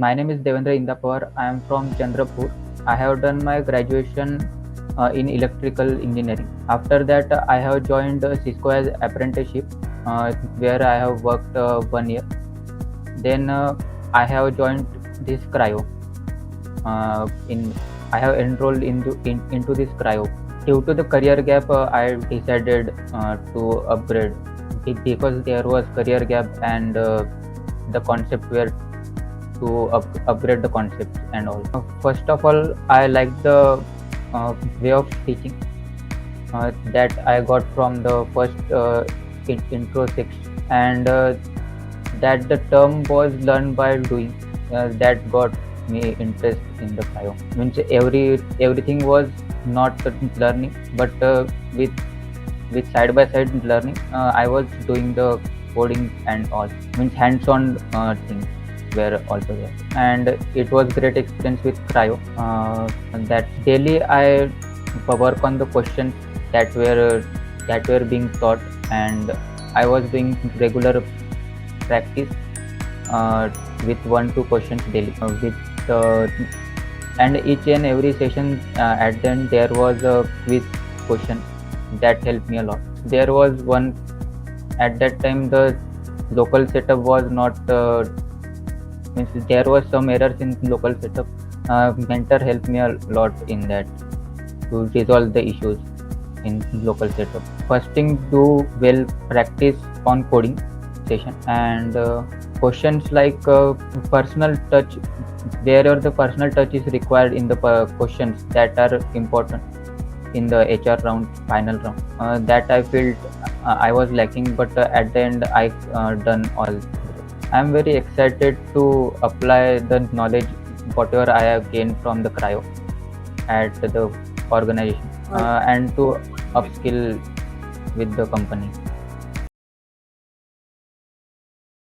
My name is Devendra Indapawar. I am from Chandrapur. I have done my graduation in electrical engineering. After that, I have joined Cisco as apprenticeship, where I have worked 1 year. Then I have joined this Crio. In I have enrolled into this Crio. Due to the career gap, I decided to upgrade because there was career gap and the concept were to upgrade the concepts and all. First of all, I like the way of teaching that I got from the first intro section, and that the term was learned by doing. That got me interest in the bio. Means everything was not learning, but with side by side learning, I was doing the coding and all. Means hands-on things were also there, and it was great experience with Cryo. That daily I work on the questions that were being taught, and I was doing regular practice with 1-2 questions daily. And each and every session at the end there was a quiz question that helped me a lot. There was one at that time the local setup was not. Means there was some errors in local setup. Mentor helped me a lot in that to resolve the issues in local setup. First thing, do well practice on coding session, and questions like personal touch, wherever the personal touch is required in the questions that are important in the HR round, final round. That I felt I was lacking, but at the end I done all. I am very excited to apply the knowledge whatever I have gained from the Cryo at the organization and to upskill with the company.